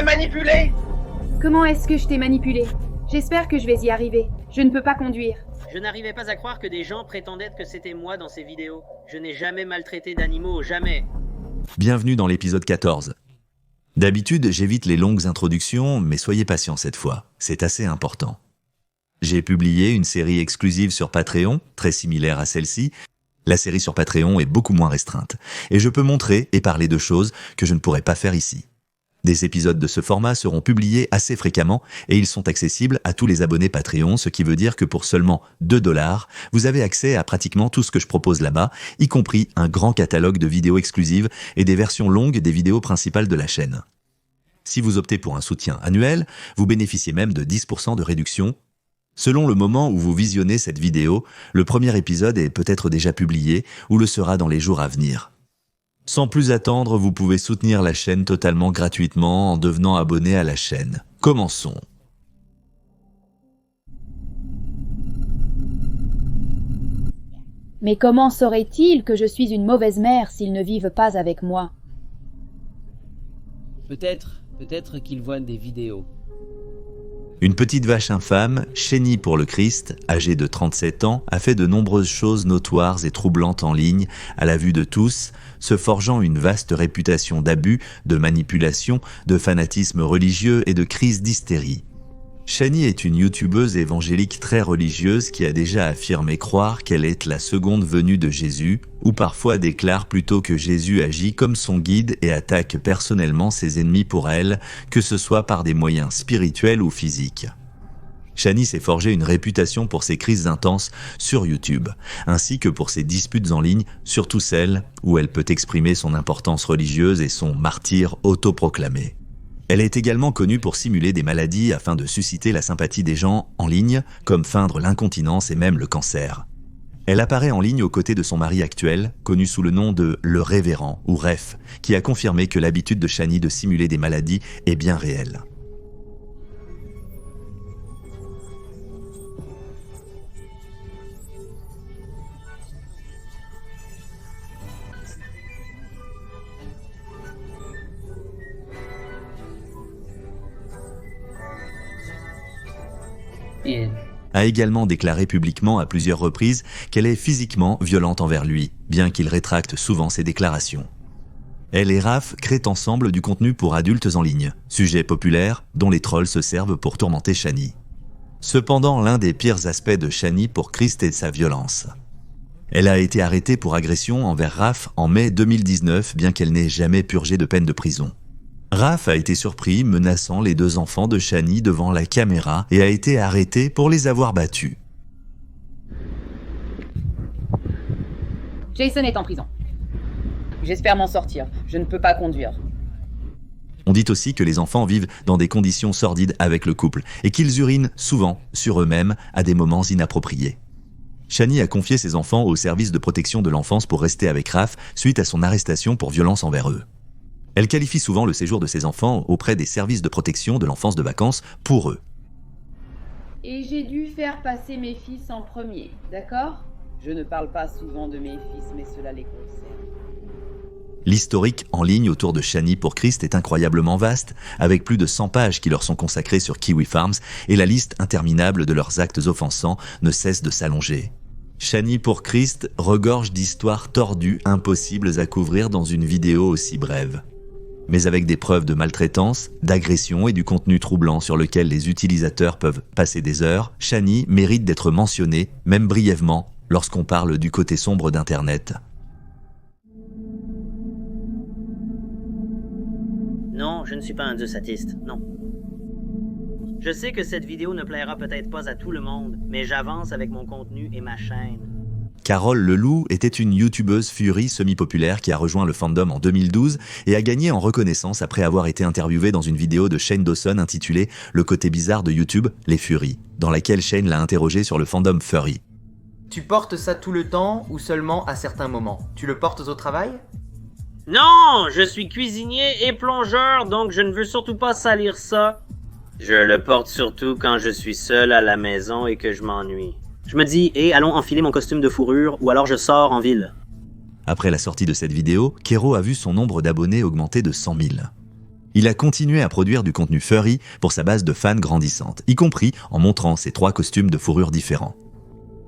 me manipuler? Comment est-ce que je t'ai manipulé? J'espère que je vais y arriver. Je ne peux pas conduire. Je n'arrivais pas à croire que des gens prétendaient que c'était moi dans ces vidéos. Je n'ai jamais maltraité d'animaux, jamais. Bienvenue dans l'épisode 14. D'habitude, j'évite les longues introductions, mais soyez patients cette fois, c'est assez important. J'ai publié une série exclusive sur Patreon, très similaire à celle-ci. La série sur Patreon est beaucoup moins restreinte, et je peux montrer et parler de choses que je ne pourrais pas faire ici. Des épisodes de ce format seront publiés assez fréquemment et ils sont accessibles à tous les abonnés Patreon, ce qui veut dire que pour seulement 2$, vous avez accès à pratiquement tout ce que je propose là-bas, y compris un grand catalogue de vidéos exclusives et des versions longues des vidéos principales de la chaîne. Si vous optez pour un soutien annuel, vous bénéficiez même de 10% de réduction. Selon le moment où vous visionnez cette vidéo, le premier épisode est peut-être déjà publié ou le sera dans les jours à venir. Sans plus attendre, vous pouvez soutenir la chaîne totalement gratuitement en devenant abonné à la chaîne. Commençons. Mais comment saurait-il que je suis une mauvaise mère s'ils ne vivent pas avec moi? Peut-être qu'ils voient des vidéos. Une petite vache infâme, Chénie pour le Christ, âgée de 37 ans, a fait de nombreuses choses notoires et troublantes en ligne, à la vue de tous, se forgeant une vaste réputation d'abus, de manipulation, de fanatisme religieux et de crise d'hystérie. Chénie est une youtubeuse évangélique très religieuse qui a déjà affirmé croire qu'elle est la seconde venue de Jésus, ou parfois déclare plutôt que Jésus agit comme son guide et attaque personnellement ses ennemis pour elle, que ce soit par des moyens spirituels ou physiques. Chénie s'est forgé une réputation pour ses crises intenses sur YouTube, ainsi que pour ses disputes en ligne, surtout celles où elle peut exprimer son importance religieuse et son martyre autoproclamé. Elle est également connue pour simuler des maladies afin de susciter la sympathie des gens en ligne, comme feindre l'incontinence et même le cancer. Elle apparaît en ligne aux côtés de son mari actuel, connu sous le nom de Le Révérend ou Ref, qui a confirmé que l'habitude de Chénie de simuler des maladies est bien réelle. A également déclaré publiquement à plusieurs reprises qu'elle est physiquement violente envers lui, bien qu'il rétracte souvent ses déclarations. Elle et Raph créent ensemble du contenu pour adultes en ligne, sujet populaire dont les trolls se servent pour tourmenter Chénie. Cependant, l'un des pires aspects de Chénie pour Christ est sa violence. Elle a été arrêtée pour agression envers Raph en mai 2019, bien qu'elle n'ait jamais purgé de peine de prison. Raph a été surpris menaçant les deux enfants de Chénie devant la caméra et a été arrêté pour les avoir battus. Jason est en prison. J'espère m'en sortir. Je ne peux pas conduire. On dit aussi que les enfants vivent dans des conditions sordides avec le couple et qu'ils urinent souvent sur eux-mêmes à des moments inappropriés. Chénie a confié ses enfants au service de protection de l'enfance pour rester avec Raph suite à son arrestation pour violence envers eux. Elle qualifie souvent le séjour de ses enfants auprès des services de protection de l'enfance de vacances pour eux. Et j'ai dû faire passer mes fils en premier, d'accord? Je ne parle pas souvent de mes fils, mais cela les concerne. L'historique en ligne autour de Chénie pour Christ est incroyablement vaste, avec plus de 100 pages qui leur sont consacrées sur Kiwi Farms, et la liste interminable de leurs actes offensants ne cesse de s'allonger. Chénie pour Christ regorge d'histoires tordues impossibles à couvrir dans une vidéo aussi brève. Mais avec des preuves de maltraitance, d'agression et du contenu troublant sur lequel les utilisateurs peuvent passer des heures, Chénie mérite d'être mentionnée, même brièvement, lorsqu'on parle du côté sombre d'Internet. Non, je ne suis pas un dieu satiste, non. Je sais que cette vidéo ne plaira peut-être pas à tout le monde, mais j'avance avec mon contenu et ma chaîne. Carole Leloup était une youtubeuse furie semi-populaire qui a rejoint le fandom en 2012 et a gagné en reconnaissance après avoir été interviewée dans une vidéo de Shane Dawson intitulée « Le côté bizarre de YouTube, les furies », dans laquelle Shane l'a interrogée sur le fandom furry. Tu portes ça tout le temps ou seulement à certains moments? Tu le portes au travail? Non, je suis cuisinier et plongeur, donc je ne veux surtout pas salir ça. Je le porte surtout quand je suis seul à la maison et que je m'ennuie. Je me dis, allons enfiler mon costume de fourrure, ou alors je sors en ville. Après la sortie de cette vidéo, Kero a vu son nombre d'abonnés augmenter de 100 000. Il a continué à produire du contenu furry pour sa base de fans grandissante, y compris en montrant ses 3 costumes de fourrure différents.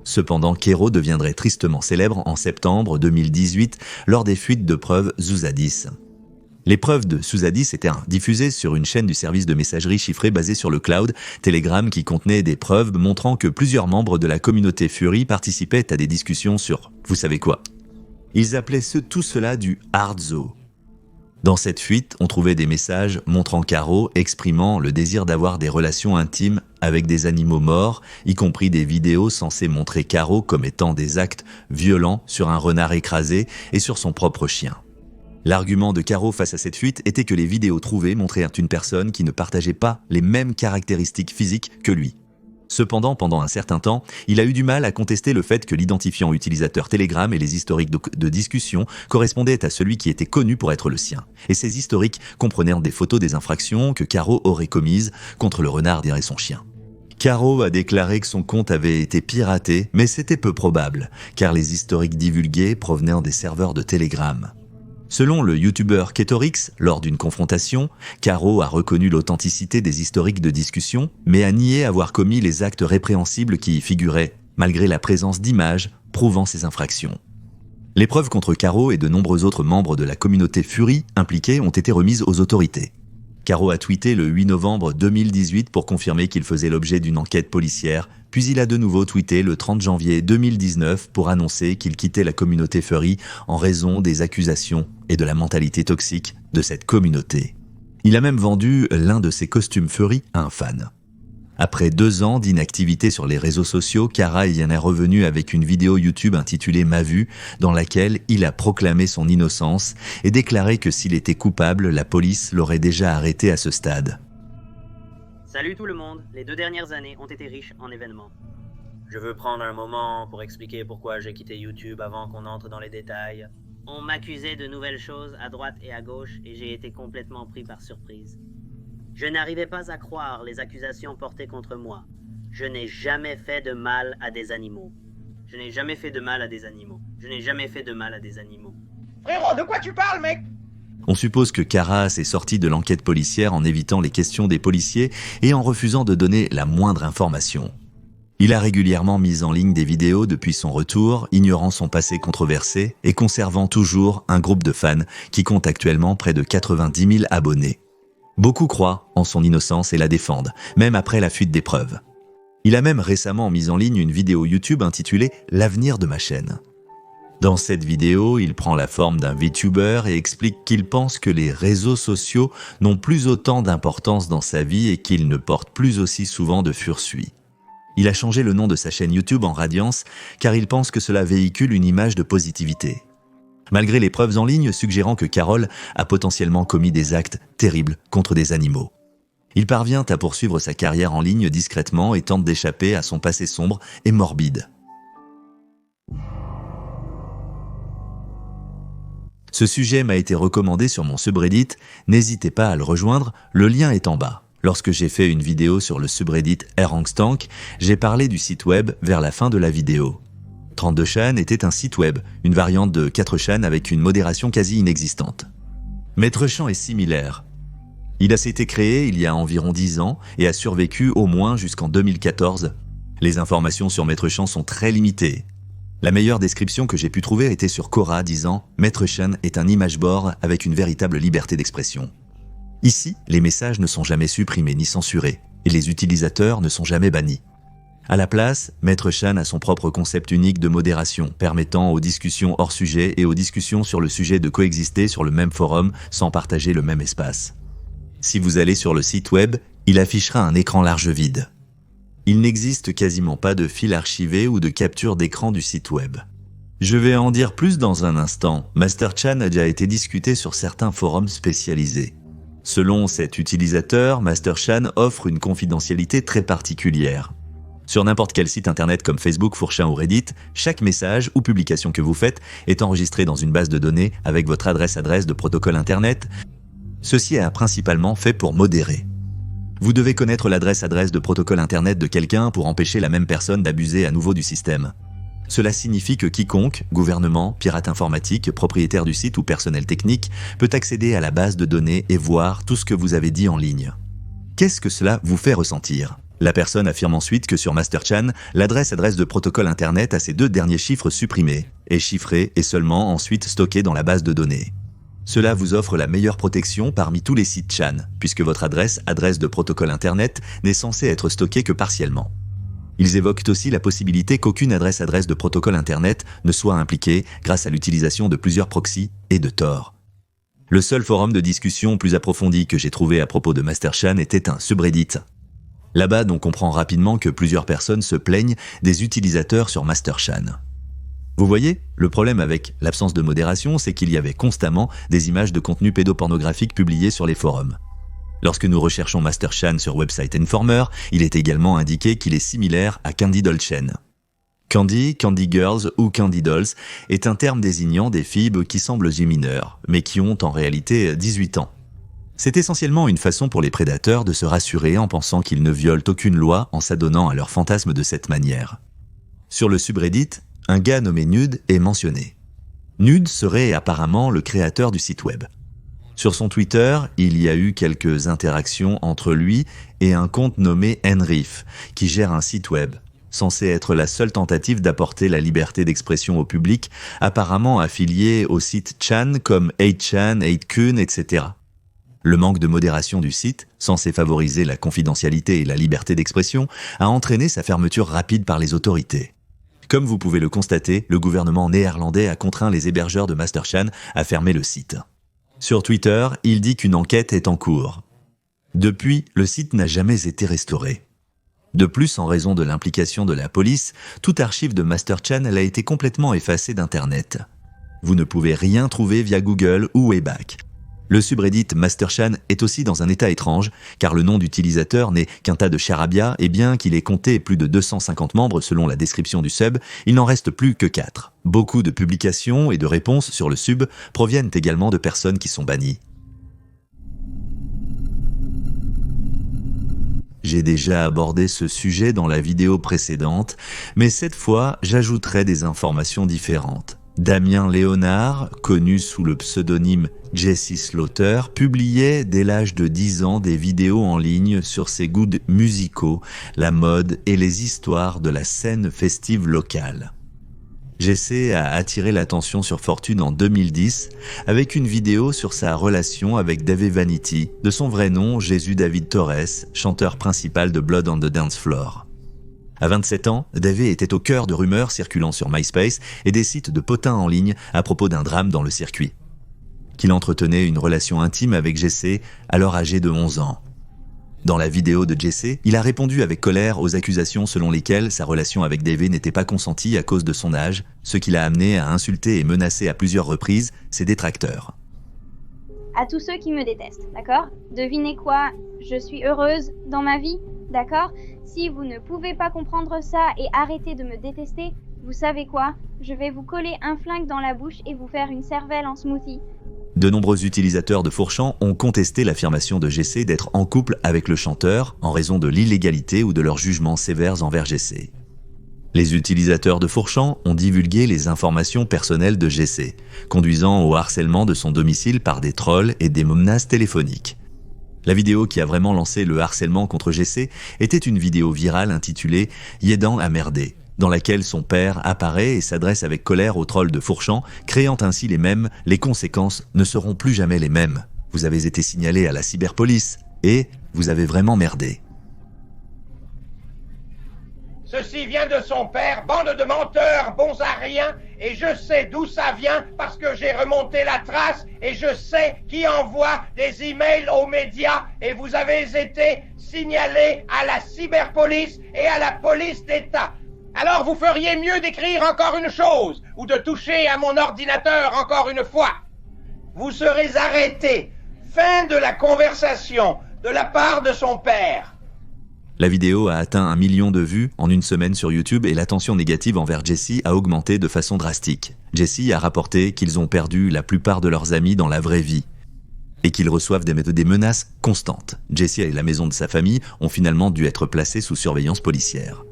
Cependant, Kero deviendrait tristement célèbre en septembre 2018 lors des fuites de preuves Zuzadis. Les preuves de Zuzadis étaient diffusées sur une chaîne du service de messagerie chiffrée basée sur le cloud Telegram qui contenait des preuves montrant que plusieurs membres de la communauté furry participaient à des discussions sur « vous savez quoi ». Ils appelaient tout cela du « hardzo ». Dans cette fuite, on trouvait des messages montrant Caro exprimant le désir d'avoir des relations intimes avec des animaux morts, y compris des vidéos censées montrer Caro comme étant des actes violents sur un renard écrasé et sur son propre chien. L'argument de Caro face à cette fuite était que les vidéos trouvées montraient une personne qui ne partageait pas les mêmes caractéristiques physiques que lui. Cependant, pendant un certain temps, il a eu du mal à contester le fait que l'identifiant utilisateur Telegram et les historiques de discussion correspondaient à celui qui était connu pour être le sien. Et ces historiques comprenaient des photos des infractions que Caro aurait commises contre le renard et son chien. Caro a déclaré que son compte avait été piraté, mais c'était peu probable, car les historiques divulgués provenaient des serveurs de Telegram. Selon le youtubeur Ketorix, lors d'une confrontation, Caro a reconnu l'authenticité des historiques de discussion, mais a nié avoir commis les actes répréhensibles qui y figuraient, malgré la présence d'images prouvant ces infractions. Les preuves contre Caro et de nombreux autres membres de la communauté Fury impliqués ont été remises aux autorités. Caro a tweeté le 8 novembre 2018 pour confirmer qu'il faisait l'objet d'une enquête policière, puis il a de nouveau tweeté le 30 janvier 2019 pour annoncer qu'il quittait la communauté Furry en raison des accusations et de la mentalité toxique de cette communauté. Il a même vendu l'un de ses costumes Furry à un fan. Après 2 ans d'inactivité sur les réseaux sociaux, Kara y en est revenu avec une vidéo YouTube intitulée « Ma vue » dans laquelle il a proclamé son innocence et déclaré que s'il était coupable, la police l'aurait déjà arrêté à ce stade. Salut tout le monde, les 2 dernières années ont été riches en événements. Je veux prendre un moment pour expliquer pourquoi j'ai quitté YouTube avant qu'on entre dans les détails. On m'accusait de nouvelles choses à droite et à gauche et j'ai été complètement pris par surprise. Je n'arrivais pas à croire les accusations portées contre moi. Je n'ai jamais fait de mal à des animaux. Je n'ai jamais fait de mal à des animaux. Je n'ai jamais fait de mal à des animaux. Frérot, de quoi tu parles, mec? On suppose que Kara s'est sorti de l'enquête policière en évitant les questions des policiers et en refusant de donner la moindre information. Il a régulièrement mis en ligne des vidéos depuis son retour, ignorant son passé controversé et conservant toujours un groupe de fans qui compte actuellement près de 90 000 abonnés. Beaucoup croient en son innocence et la défendent, même après la fuite des preuves. Il a même récemment mis en ligne une vidéo YouTube intitulée « L'avenir de ma chaîne ». Dans cette vidéo, il prend la forme d'un VTuber et explique qu'il pense que les réseaux sociaux n'ont plus autant d'importance dans sa vie et qu'il ne porte plus aussi souvent de fursuit. Il a changé le nom de sa chaîne YouTube en Radiance car il pense que cela véhicule une image de positivité. Malgré les preuves en ligne suggérant que Carole a potentiellement commis des actes terribles contre des animaux. Il parvient à poursuivre sa carrière en ligne discrètement et tente d'échapper à son passé sombre et morbide. Ce sujet m'a été recommandé sur mon subreddit, n'hésitez pas à le rejoindre, le lien est en bas. Lorsque j'ai fait une vidéo sur le subreddit Erangstank, j'ai parlé du site web vers la fin de la vidéo. 32chan était un site web, une variante de 4chan avec une modération quasi inexistante. MaîtreChan est similaire. Il a été créé il y a environ 10 ans et a survécu au moins jusqu'en 2014. Les informations sur MaîtreChan sont très limitées. La meilleure description que j'ai pu trouver était sur Quora disant « MaîtreChan est un image board avec une véritable liberté d'expression ». Ici, les messages ne sont jamais supprimés ni censurés et les utilisateurs ne sont jamais bannis. À la place, MaîtreChan a son propre concept unique de modération, permettant aux discussions hors sujet et aux discussions sur le sujet de coexister sur le même forum sans partager le même espace. Si vous allez sur le site web, il affichera un écran large vide. Il n'existe quasiment pas de fil archivé ou de capture d'écran du site web. Je vais en dire plus dans un instant. MasterChan a déjà été discuté sur certains forums spécialisés. Selon cet utilisateur, MasterChan offre une confidentialité très particulière. Sur n'importe quel site internet comme Facebook, 4chan ou Reddit, chaque message ou publication que vous faites est enregistré dans une base de données avec votre adresse de protocole internet. Ceci est principalement fait pour modérer. Vous devez connaître l'adresse de protocole internet de quelqu'un pour empêcher la même personne d'abuser à nouveau du système. Cela signifie que quiconque, gouvernement, pirate informatique, propriétaire du site ou personnel technique, peut accéder à la base de données et voir tout ce que vous avez dit en ligne. Qu'est-ce que cela vous fait ressentir ? La personne affirme ensuite que sur MasterChan, l'adresse de protocole Internet a ses 2 derniers chiffres supprimés, est chiffrée et seulement ensuite stockée dans la base de données. Cela vous offre la meilleure protection parmi tous les sites Chan, puisque votre adresse de protocole Internet n'est censée être stockée que partiellement. Ils évoquent aussi la possibilité qu'aucune adresse de protocole Internet ne soit impliquée grâce à l'utilisation de plusieurs proxys et de Tor. Le seul forum de discussion plus approfondi que j'ai trouvé à propos de MasterChan était un subreddit. Là-bas, on comprend rapidement que plusieurs personnes se plaignent des utilisateurs sur MasterChan. Vous voyez, le problème avec l'absence de modération, c'est qu'il y avait constamment des images de contenu pédopornographique publiées sur les forums. Lorsque nous recherchons MasterChan sur Website Informer, il est également indiqué qu'il est similaire à Candy Doll Chain. Candy, Candy Girls ou Candy Dolls est un terme désignant des filles qui semblent mineures, mais qui ont en réalité 18 ans. C'est essentiellement une façon pour les prédateurs de se rassurer en pensant qu'ils ne violent aucune loi en s'adonnant à leurs fantasmes de cette manière. Sur le subreddit, un gars nommé Nude est mentionné. Nude serait apparemment le créateur du site web. Sur son Twitter, il y a eu quelques interactions entre lui et un compte nommé Enrif, qui gère un site web, censé être la seule tentative d'apporter la liberté d'expression au public, apparemment affilié aux sites Chan comme 8chan, 8kun, etc. Le manque de modération du site, censé favoriser la confidentialité et la liberté d'expression, a entraîné sa fermeture rapide par les autorités. Comme vous pouvez le constater, le gouvernement néerlandais a contraint les hébergeurs de MasterChan à fermer le site. Sur Twitter, il dit qu'une enquête est en cours. Depuis, le site n'a jamais été restauré. De plus, en raison de l'implication de la police, toute archive de MasterChan a été complètement effacée d'Internet. Vous ne pouvez rien trouver via Google ou Wayback. Le subreddit MasterChan est aussi dans un état étrange, car le nom d'utilisateur n'est qu'un tas de charabia, et bien qu'il ait compté plus de 250 membres selon la description du sub, il n'en reste plus que 4. Beaucoup de publications et de réponses sur le sub proviennent également de personnes qui sont bannies. J'ai déjà abordé ce sujet dans la vidéo précédente, mais cette fois, j'ajouterai des informations différentes. Damien Léonard, connu sous le pseudonyme Jesse Slaughter, publiait dès l'âge de 10 ans des vidéos en ligne sur ses goûts musicaux, la mode et les histoires de la scène festive locale. Jesse a attiré l'attention sur Fortune en 2010 avec une vidéo sur sa relation avec Dave Vanity, de son vrai nom Jésus David Torres, chanteur principal de Blood on the Dance Floor. À 27 ans, Dave était au cœur de rumeurs circulant sur MySpace et des sites de potins en ligne à propos d'un drame dans le circuit. Qu'il entretenait une relation intime avec Jesse, alors âgé de 11 ans. Dans la vidéo de Jesse, il a répondu avec colère aux accusations selon lesquelles sa relation avec Dave n'était pas consentie à cause de son âge, ce qui l'a amené à insulter et menacer à plusieurs reprises ses détracteurs. À tous ceux qui me détestent, d'accord ? Devinez quoi ? Je suis heureuse dans ma vie, d'accord ? Si vous ne pouvez pas comprendre ça et arrêter de me détester, vous savez quoi ? Je vais vous coller un flingue dans la bouche et vous faire une cervelle en smoothie. De nombreux utilisateurs de Fourchan ont contesté l'affirmation de Jesse d'être en couple avec le chanteur en raison de l'illégalité ou de leurs jugements sévères envers Jesse. Les utilisateurs de Fourchan ont divulgué les informations personnelles de Jesse, conduisant au harcèlement de son domicile par des trolls et des menaces téléphoniques. La vidéo qui a vraiment lancé le harcèlement contre Jesse était une vidéo virale intitulée « Yedan a merdé », dans laquelle son père apparaît et s'adresse avec colère aux trolls de Fourchan, créant ainsi les mèmes « Les conséquences ne seront plus jamais les mêmes. Vous avez été signalé à la cyberpolice et vous avez vraiment merdé. » Ceci vient de son père, bande de menteurs, bons à rien, et je sais d'où ça vient parce que j'ai remonté la trace et je sais qui envoie des emails aux médias et vous avez été signalé à la cyberpolice et à la police d'État. Alors vous feriez mieux d'écrire encore une chose ou de toucher à mon ordinateur encore une fois. Vous serez arrêté. Fin de la conversation de la part de son père. La vidéo a atteint 1 million de vues en une semaine sur YouTube et l'attention négative envers Jesse a augmenté de façon drastique. Jesse a rapporté qu'ils ont perdu la plupart de leurs amis dans la vraie vie et qu'ils reçoivent des menaces constantes. Jesse et la maison de sa famille ont finalement dû être placés sous surveillance policière.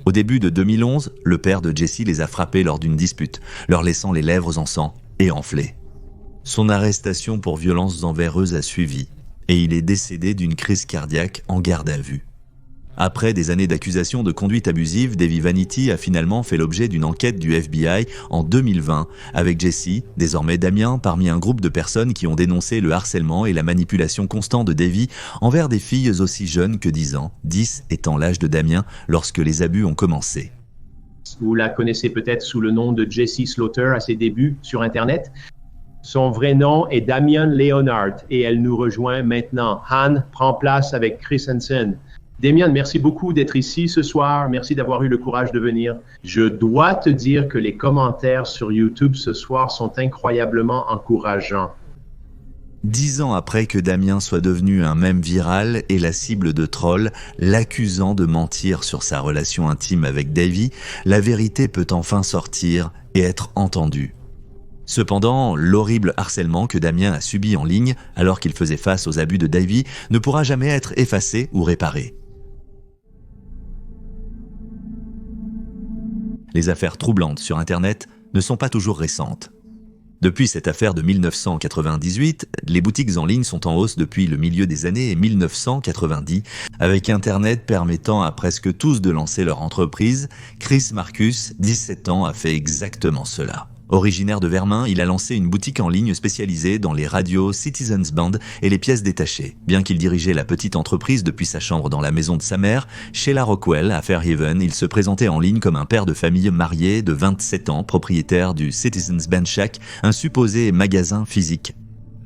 Au début de 2011, le père de Jessie les a frappés lors d'une dispute, leur laissant les lèvres en sang et enflées. Son arrestation pour violences envers eux a suivi, et il est décédé d'une crise cardiaque en garde à vue. Après des années d'accusations de conduite abusive, Davy Vanity a finalement fait l'objet d'une enquête du FBI en 2020, avec Jessie, désormais Damien, parmi un groupe de personnes qui ont dénoncé le harcèlement et la manipulation constante de Davy envers des filles aussi jeunes que 10 ans, 10 étant l'âge de Damien lorsque les abus ont commencé. Vous la connaissez peut-être sous le nom de Jessie Slaughter à ses débuts sur Internet. Son vrai nom est Damien Leonard et elle nous rejoint maintenant. Han prend place avec Chris Hansen. Damien, merci beaucoup d'être ici ce soir. Merci d'avoir eu le courage de venir. Je dois te dire que les commentaires sur YouTube ce soir sont incroyablement encourageants. 10 ans après que Damien soit devenu un mème viral et la cible de trolls, l'accusant de mentir sur sa relation intime avec Davy, la vérité peut enfin sortir et être entendue. Cependant, l'horrible harcèlement que Damien a subi en ligne alors qu'il faisait face aux abus de Davy ne pourra jamais être effacé ou réparé. Les affaires troublantes sur Internet ne sont pas toujours récentes. Depuis cette affaire de 1998, les boutiques en ligne sont en hausse depuis le milieu des années 1990, avec Internet permettant à presque tous de lancer leur entreprise. Chris Marcus, 17 ans, a fait exactement cela. Originaire de Vermin, il a lancé une boutique en ligne spécialisée dans les radios Citizens Band et les pièces détachées. Bien qu'il dirigeait la petite entreprise depuis sa chambre dans la maison de sa mère, Sheila Rockwell, à Fairhaven, il se présentait en ligne comme un père de famille marié de 27 ans, propriétaire du Citizens Band Shack, un supposé magasin physique.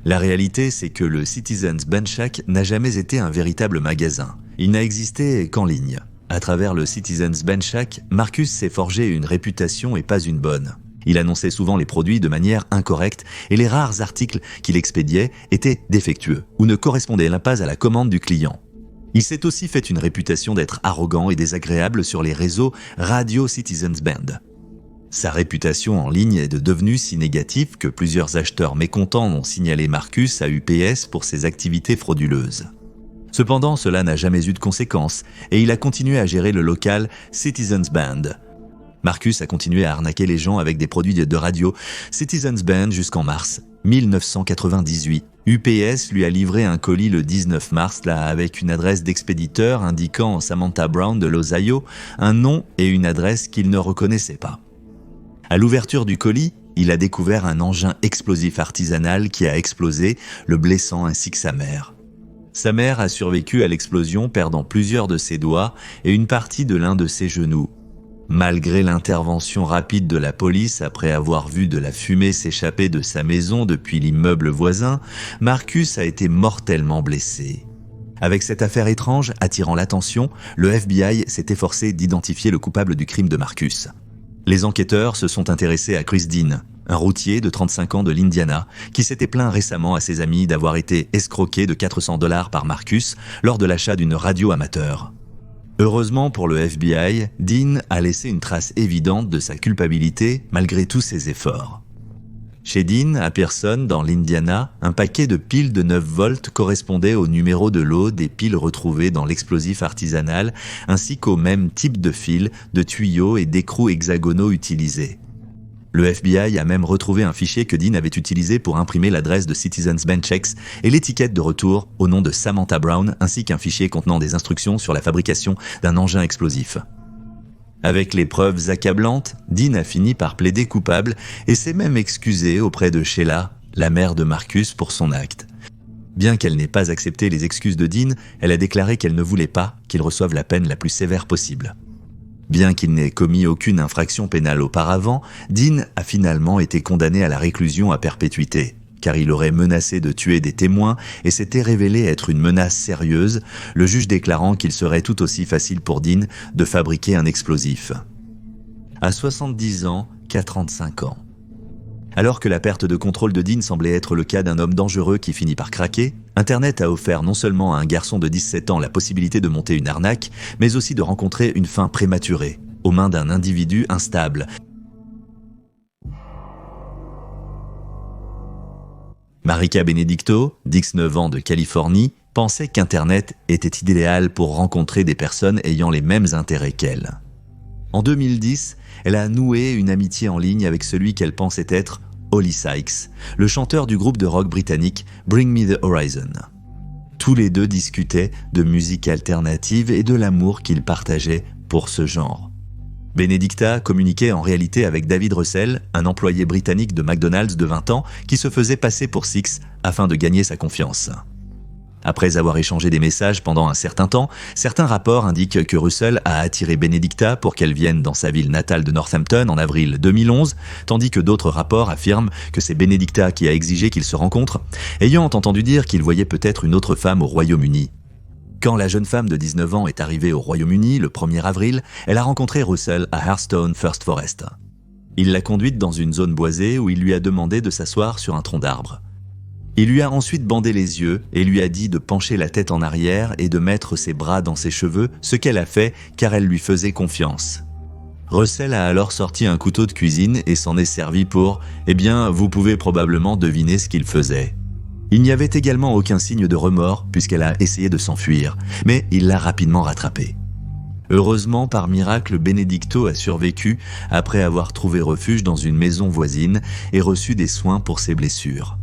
La réalité, c'est que le Citizens Band Shack n'a jamais été un véritable magasin. Il n'a existé qu'en ligne. À travers le Citizens Band Shack, Marcus s'est forgé une réputation et pas une bonne. Il annonçait souvent les produits de manière incorrecte et les rares articles qu'il expédiait étaient défectueux ou ne correspondaient pas à la commande du client. Il s'est aussi fait une réputation d'être arrogant et désagréable sur les réseaux Radio Citizens Band. Sa réputation en ligne est devenue si négative que plusieurs acheteurs mécontents ont signalé Marcus à UPS pour ses activités frauduleuses. Cependant, cela n'a jamais eu de conséquences et il a continué à gérer le local Citizens Band. Marcus a continué à arnaquer les gens avec des produits de radio Citizens Band jusqu'en mars 1998. UPS lui a livré un colis le 19 mars avec une adresse d'expéditeur indiquant Samantha Brown de l'Ohio, un nom et une adresse qu'il ne reconnaissait pas. À l'ouverture du colis, il a découvert un engin explosif artisanal qui a explosé, le blessant ainsi que sa mère. Sa mère a survécu à l'explosion, perdant plusieurs de ses doigts et une partie de l'un de ses genoux. Malgré l'intervention rapide de la police après avoir vu de la fumée s'échapper de sa maison depuis l'immeuble voisin, Marcus a été mortellement blessé. Avec cette affaire étrange attirant l'attention, le FBI s'est efforcé d'identifier le coupable du crime de Marcus. Les enquêteurs se sont intéressés à Chris Dean, un routier de 35 ans de l'Indiana, qui s'était plaint récemment à ses amis d'avoir été escroqué de $400 par Marcus lors de l'achat d'une radio amateur. Heureusement pour le FBI, Dean a laissé une trace évidente de sa culpabilité malgré tous ses efforts. Chez Dean, à Pearson, dans l'Indiana, un paquet de piles de 9 volts correspondait au numéro de lot des piles retrouvées dans l'explosif artisanal, ainsi qu'au même type de fil, de tuyaux et d'écrous hexagonaux utilisés. Le FBI a même retrouvé un fichier que Dean avait utilisé pour imprimer l'adresse de Citizens Band Checks et l'étiquette de retour au nom de Samantha Brown, ainsi qu'un fichier contenant des instructions sur la fabrication d'un engin explosif. Avec les preuves accablantes, Dean a fini par plaider coupable et s'est même excusé auprès de Sheila, la mère de Marcus, pour son acte. Bien qu'elle n'ait pas accepté les excuses de Dean, elle a déclaré qu'elle ne voulait pas qu'il reçoive la peine la plus sévère possible. Bien qu'il n'ait commis aucune infraction pénale auparavant, Dean a finalement été condamné à la réclusion à perpétuité, car il aurait menacé de tuer des témoins et s'était révélé être une menace sérieuse, le juge déclarant qu'il serait tout aussi facile pour Dean de fabriquer un explosif. À 70 ans qu'à 35 ans. Alors que la perte de contrôle de Dean semblait être le cas d'un homme dangereux qui finit par craquer, Internet a offert non seulement à un garçon de 17 ans la possibilité de monter une arnaque, mais aussi de rencontrer une fin prématurée, aux mains d'un individu instable. Marika Benedicto, 19 ans de Californie, pensait qu'Internet était idéal pour rencontrer des personnes ayant les mêmes intérêts qu'elle. En 2010, elle a noué une amitié en ligne avec celui qu'elle pensait être Holly Sykes, le chanteur du groupe de rock britannique Bring Me the Horizon. Tous les deux discutaient de musique alternative et de l'amour qu'ils partageaient pour ce genre. Benedicta communiquait en réalité avec David Russell, un employé britannique de McDonald's de 20 ans qui se faisait passer pour Six afin de gagner sa confiance. Après avoir échangé des messages pendant un certain temps, certains rapports indiquent que Russell a attiré Benedicta pour qu'elle vienne dans sa ville natale de Northampton en avril 2011, tandis que d'autres rapports affirment que c'est Benedicta qui a exigé qu'ils se rencontrent, ayant entendu dire qu'il voyait peut-être une autre femme au Royaume-Uni. Quand la jeune femme de 19 ans est arrivée au Royaume-Uni le 1er avril, elle a rencontré Russell à Hurstone First Forest. Il l'a conduite dans une zone boisée où il lui a demandé de s'asseoir sur un tronc d'arbre. Il lui a ensuite bandé les yeux et lui a dit de pencher la tête en arrière et de mettre ses bras dans ses cheveux, ce qu'elle a fait car elle lui faisait confiance. Russell a alors sorti un couteau de cuisine et s'en est servi pour, vous pouvez probablement deviner ce qu'il faisait. Il n'y avait également aucun signe de remords puisqu'elle a essayé de s'enfuir, mais il l'a rapidement rattrapée. Heureusement, par miracle, Benedicto a survécu après avoir trouvé refuge dans une maison voisine et reçu des soins pour ses blessures.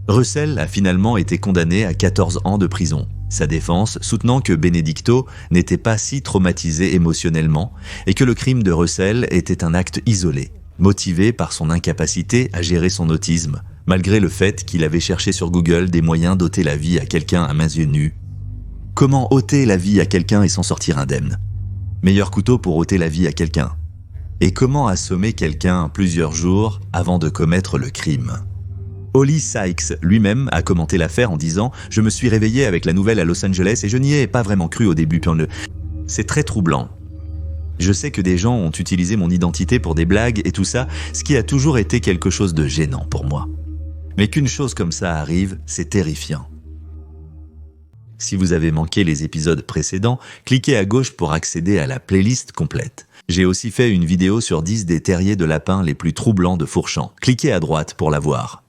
Russell a finalement été condamné à 14 ans de prison. Sa défense soutenant que Benedicto n'était pas si traumatisé émotionnellement et que le crime de Russell était un acte isolé, motivé par son incapacité à gérer son autisme, malgré le fait qu'il avait cherché sur Google des moyens d'ôter la vie à quelqu'un à mains yeux nus. Comment ôter la vie à quelqu'un et s'en sortir indemne? Meilleur couteau pour ôter la vie à quelqu'un. Et comment assommer quelqu'un plusieurs jours avant de commettre le crime? Holly Sykes lui-même a commenté l'affaire en disant « Je me suis réveillé avec la nouvelle à Los Angeles et je n'y ai pas vraiment cru au début. C'est très troublant. Je sais que des gens ont utilisé mon identité pour des blagues et tout ça, ce qui a toujours été quelque chose de gênant pour moi. Mais qu'une chose comme ça arrive, c'est terrifiant. » Si vous avez manqué les épisodes précédents, cliquez à gauche pour accéder à la playlist complète. J'ai aussi fait une vidéo sur 10 des terriers de lapins les plus troublants de Fourchamp. Cliquez à droite pour la voir.